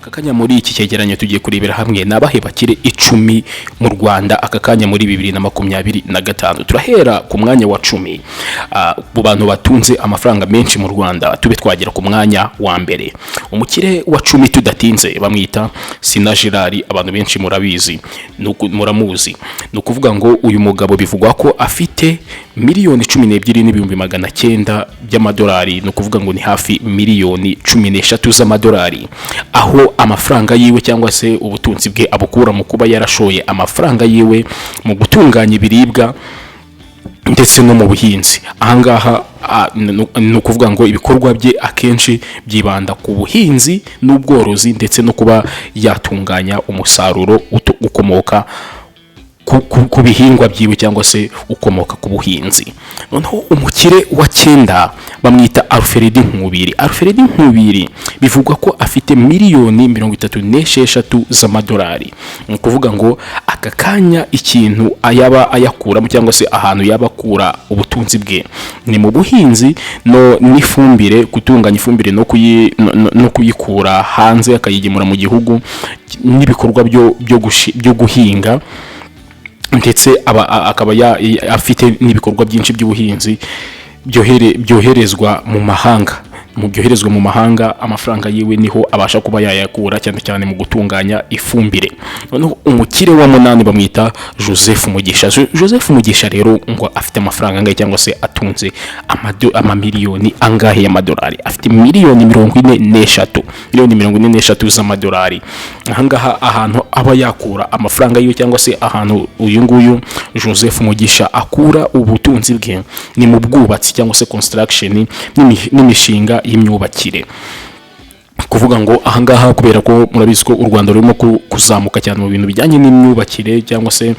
aka kanya muri iki cyegeranyo tugiye kurebera hamwe nabahe bakire 10 mu Rwanda aka kanya muri 2025. Turahera ku mwanya wa 10 mu bantu batunze amafaranga menshi mu Rwanda, tube twagera ku mwanya wa mbere. Umukire wa 10 tudatinze bamwita Sina Gerard, abantu benshi murabizi muramuzi. Nukuvuga ngo uyu mugabo bivugwa ko afite miliyoni 12,900 by'amadolari, nukuvuga ngo ni hafi miliyoni 13 z'amadolari, aho amafaranga yiwe cyangwa se ubutunzi bwe abukura mu kuba yarashoye amafaranga yiwe mu gutunganya ibiribwa ndetse no mu buhinzi. Ahangaha nukuvuga ngo ibikorwa bye akenshi byibanda ku buhinzi n'ubworozi ndetse no kuba yatunganya umusaruro ukomoka ku bihingwa byiwe cyangwa se ukomoka ku buhinzi. Noneho umukire wa 9 bamwita Alfred Nkubiri. Alfred Nkubiri bivugwa ko afite miliyoni 36 z'amadolari. Nukuvuga ngo aka kanya ikintu ayaba ayakura cyangwa se ahantu yabakura ubutunzi bwe ni mu buhinzi no n'ifumbire, gutunganya ifumbire no kuyikura hanze akayigemura mu gihugu, n'ibikorwa byo guhinga, ndetse akaba afite n'ibikorwa byinshi by'ubuhinzi byoherezwa mu mahanga. Mu byoherezwa mu mahanga amafaranga yiwe niho abasha kuba yayakura, cyane cyane mu gutunganya ifumbire. Noneho umukire wa 8 bamwita Joseph Mugisha. Joseph Mugisha rero ngo afite amafaranga angahe cyangwa se atunze amamiliyoni angahe y'amadolari? Afite miliyoni 44 z'amadolari. Ahangaha ahantu aba yakura amafaranga yiwe cyangwa se ahantu uyu nguyu Joseph Mugisha akura ubutunzi bwe ni mu bwubatsi cyangwa se construction n'imishinga y'imyubakire. Kuvuga ngo ahangaha kubera ko murabizi ko u Rwanda rurimo kuzamuka cyane mu bintu bijyanye n'imyubakire cyangwa se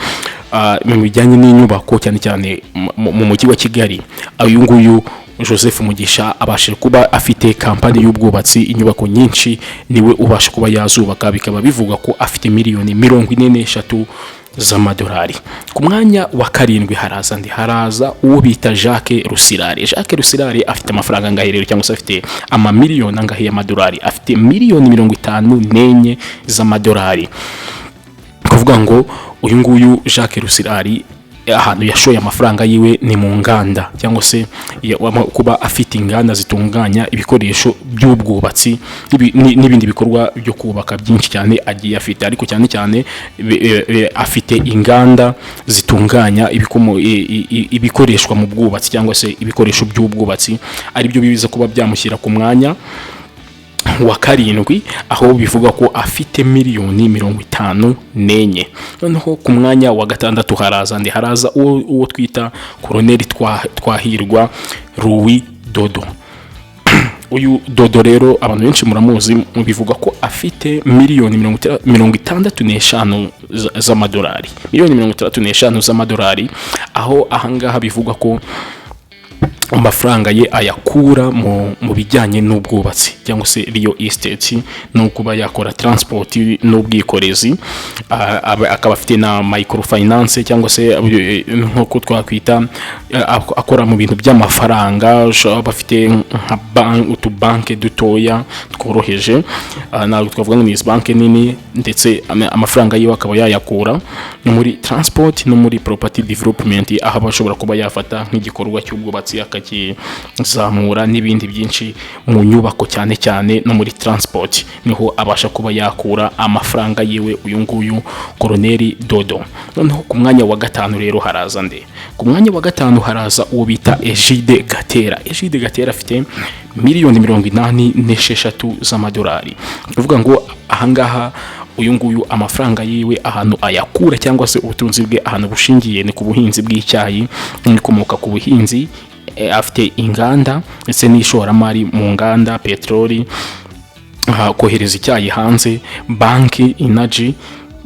mu bijyanye n'inyubako, cyane cyane mu mujyi wa Kigali, uyu nguyu Joseph Mugisha abashe kuba afite kampani y'ubwubatsi, inyubako nyinshi niwe ubasha kuba yazubaka. Bikaba bivuga ko afite miliyoni 43 z'amadolari. Ku mwanya wa 7 haraza uwo bita Jacques Rusirare. Jacques Rusirare afite amafaranga angahe rero cyangwa se afite amamiliyoni angahe y'amadolari? Afite miliyoni 54 z'amadolari. Kuvuga ngo uyu nguyu Jacques Rusirare ahantu yashoye amafaranga yiwe ni mu nganda, cyangwa se kuba afite inganda zitunganya ibikoresho by'ubwubatsi n'ibindi bikorwa byo kubaka byinshi cyane agiye afite. Ariko cyane cyane afite inganda zitunganya ibikoreshwa mu bwubatsi cyangwa se ibikoresho by'ubwubatsi, ari byo bibiza kuba byamushyira ku mwanya wa 7, aho bivuga ko afite miliyoni 54. Noneho ku mwanya wa 6 haraza uwo twita Colonel Twahirwa Louis Dodo. Uyu Dodo rero abantu benshi muramuzi, bivuga ko afite miliyoni 65 z'amadolari. Miliyoni 35 z'amadolari, aho ahangaha bivuga ko amafaranga ye ayakura mu bijyanye n'ubwubatsi cyangwa se real estate no kuba yakora transport n'ubwikorezi. Akaba afite na microfinance cyangwa se nko twakwita akora mu bintu by'amafaranga. Bafite nka banke dutoya tworoheje, ntabwo twavuga ngo ni banke nini, ndetse amafaranga yiwe akaba yayakura muri transport no muri property development, aho bashobora kuba yafata nk'igikorwa cy'ubwubatsi akakizamura n'ibindi byinshi mu nyubako, cyane cyane no muri transport niho abasha kuba yakura amafaranga yiwe uyu nguyu Colonel Dodo. Noneho ku mwanya wa 5 rero haraza nde? Ku mwanya wa 5 haraza uwo bita Egide Gatera. Egide Gatera afite miliyoni 86 z'amadolari. Kuvuga ngo ahangaha uyu nguyu amafaranga yiwe ahantu ayakura cyangwa se ubutunzi bwe ahantu bushingiye ni ku buhinzi bw'icyayi n'ikomoka ku buhinzi. Afite inganda ndetse n'ishoramari mu nganda, petroli, kohereza icyayi hanze, banki, energy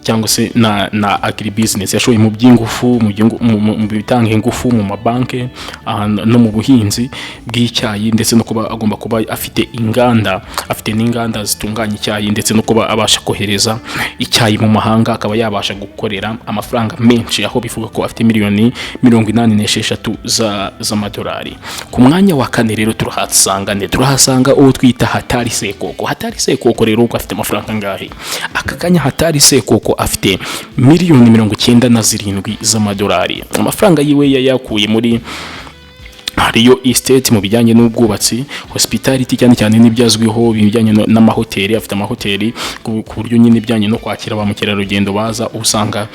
cyangwa se na agribusiness, yashoye mu by'ingufu, mu bitanga ingufu, mu mabanke no mu buhinzi bw'icyayi, ndetse no kuba agomba kuba afite n'inganda zitunganya icyayi, ndetse no kuba abasha kohereza icyayi mu mahanga, akaba yabasha gukorera amafaranga menshi, aho bivuga ko afite miliyoni 86 z'amadolari. Ku mwanya wa kane rero turahasanga uwo twita Hatari Sekoko rero uko afite amafaranga ngahe. Aka kanya Hatari Sekoko afite miliyoni 97 z'amadolari. Amafaranga yiwe yayakuye muri hariyo estate mu bijyanye n'ubwubatsi, hospitality cyane cyane n'ibyazwiho bijyanye n'amahoteli. Afite amahoteli ku buryo nyine bijyanye no kwakira ba mukerarugendo baza, usanga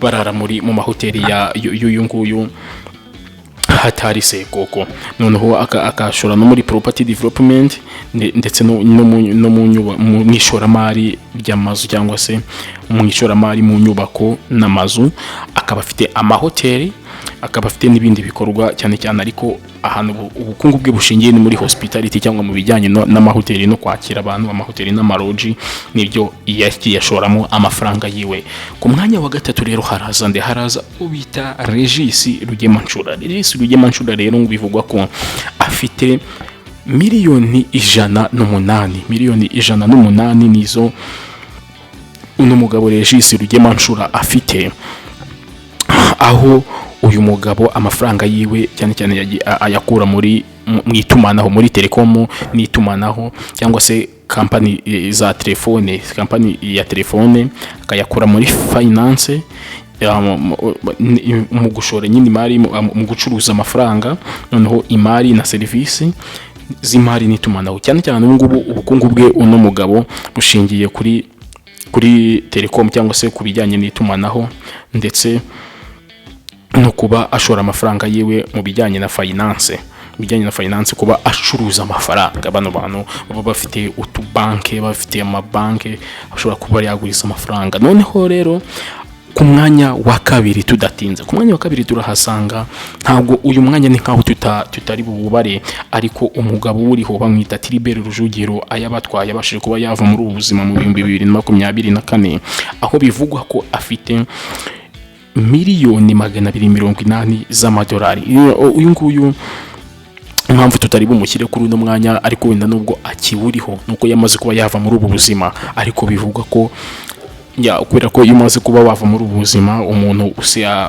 barara mu mahoteli y'uyu nguyu Hatari Sekoko. Noneho akashora no muri property development, ndetse no mu ishoramari ry'amazu, cyangwa se mu ishoramari mu nyubako n'amazu. Akaba afite amahoteli, akaba afite n'ibindi bikorwa cyane cyane, ariko ahantu ubukungu bwe bushingiye ni muri hospitality, cyangwa mu bijyanye n'amahoteli no kwakira abantu, amahoteli n'amaroji, nibyo yashoramo amafaranga yiwe. Ku mwanya wa gatatu rero haraza ubita Regis Rugemanshura rero bivugwa ko afite miliyoni 108 nizo uno mugabo Regis Rugemanshura afite, aho uyu mugabo amafaranga yiwe cyane cyane ayakura mu itumanaho, muri telekomu n'itumanaho, cyangwa se kampani ya telefone, akayakura muri finance, mu gushora nyine imari, mu gucuruza amafaranga, noneho imari na serivisi z'imari n'itumanaho. Cyane cyane ngubu ubukungu bwe uno mugabo bushingiye kuri telekomu, cyangwa se ku bijyanye n'itumanaho, ndetse no kuba ashora amafaranga yiwe mu bijyanye na finance, kuba acuruza amafaranga. Bano bantu baba bafite utubanke, bafite amabanke, ashobora kuba yaguriza amafaranga. Noneho rero ku mwanya wa kabiri tudatinze, turahasanga, ntabwo uyu mwanya ni nkaho tutari bubare, ariko umugabo uriho bamwita Tribert Rujugiro, ayabatwaye abashije kuba yava muri ubu buzima mu 2024, aho bivugwa ko afite miliyoni 280 z'amadolari. Uyu nguyu impamvu tutari bumushyire kuri uno mwanya, ariko wenda nubwo akiwuriho, nuko yamaze kuba yava muri ubu buzima, ariko bivugwa ko kubera ko iyo umaze kuba wava muri ubu buzima, umuntu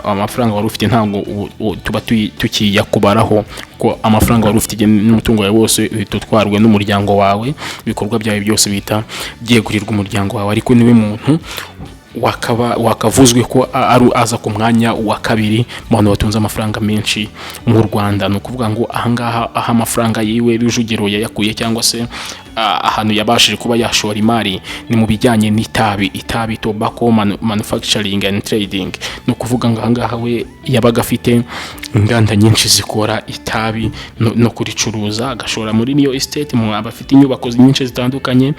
amafaranga wari ufite ntabwo tuba tukiyakubaraho, ko amafaranga wari ufite n'umutungo wawe wose bitutwarwe n'umuryango wawe, ibikorwa byawe byose bita byegurirwa umuryango wawe. Ariko niwe muntu wakavuzwe ko aza ku mwanya wa kabiri mu bantu batunze amafaranga menshi mu Rwanda. Ni ukuvuga ngo ahangaha aho amafaranga yiwe Rujugiro yayakuye, cyangwa se ahantu yabashije kuba yashora imari, ni mu bijyanye n'itabi, tobacco manufacturing and trading. Ni ukuvuga ngo ahangaha we yabaga afite inganda nyinshi zikora itabi no kuricuruza, agashora muri niyo estate, abafite inyubako nyinshi zitandukanye,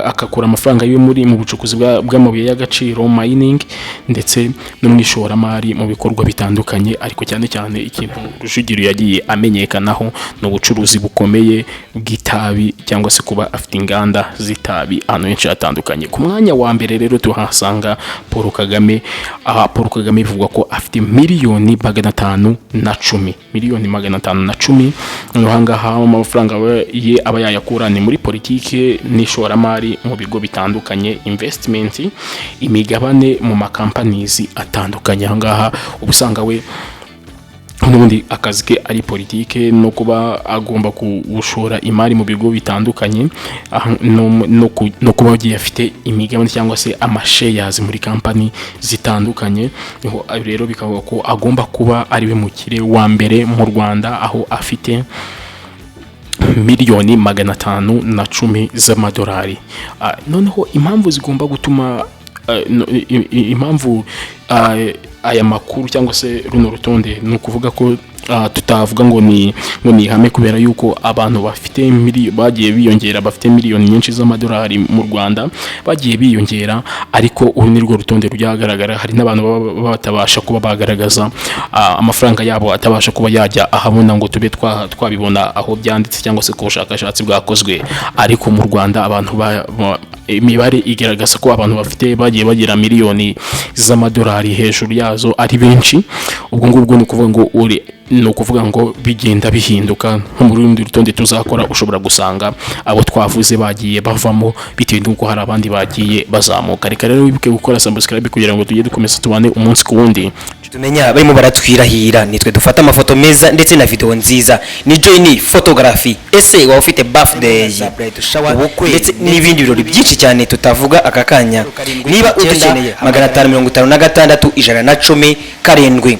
akakura amafaranga yiwe mu bucukuzi bw'amabuye y'agaciro mining, ndetse no mu ishoramari mu bikorwa bitandukanye. Ariko cyane cyane ikintu Rujugiro yagiye amenyekanaho ni ubucuruzi bukomeye bw'itabi, cyangwa se kuba afite inganda z'itabi ahantu henshi hatandukanye. Ku mwanya wa mbere rero tuhasanga Paul Kagame bivugwa ko afite miliyoni 510. Ahangaha amafaranga ye aba yayakura ni muri politiki n'ishoramari mu bigo bitandukanye, investment, imigabane mu makampanizi atandukanye. Ahangaha ubusanga we n'ubundi akazi ke ari politike, no kuba agomba gushora imari mu bigo bitandukanye, no kuba agiye afite imigabane cyangwa se amashares muri company zitandukanye. Niho rero bikavuga ko agomba kuba ari we mukire wa mbere mu Rwanda, aho afite miliyoni 510 z'amadolari. Noneho impamvu zigomba gutuma aya makuru cyangwa se runo rutonde, ni ukuvuga ko tutavuga ngo ni ihame, kubera yuko abantu bagiye biyongera, bafite miliyoni nyinshi z'amadolari mu Rwanda bagiye biyongera, ariko uru ni rwo rutonde ryagaragara. Hari n'abantu baba batabasha kuba bagaragaza amafaranga yabo, atabasha kuba yajya ahabona ngo tube twabibona aho byanditse, cyangwa se ku bushakashatsi bwakozwe. Ariko mu Rwanda abantu imibare igaragaza ko abantu bafite bagiye bagira miliyoni z'amadolari hejuru yazo ari benshi. Ubwo ngubwo ni ukuvuga ngo bigenda bihinduka. Nko mu rundi rutonde tuzakora ushobora gusanga abo twavuze bagiye bavamo bitewe n'uko hari abandi bagiye bazamuka. Reka rero wibuke gukora subscribe kugira ngo tujye dukomeza tubane umunsi ku wundi. Tumenya barimo baratwirahira, nitwe dufata amafoto meza ndetse na video nziza. Ni Joy Photography. Ese waba ufite birthday, ubukwe ndetse n'ibindi birori byinshi cyane tutavuga aka kanya, niba udukeneye 556 110 7.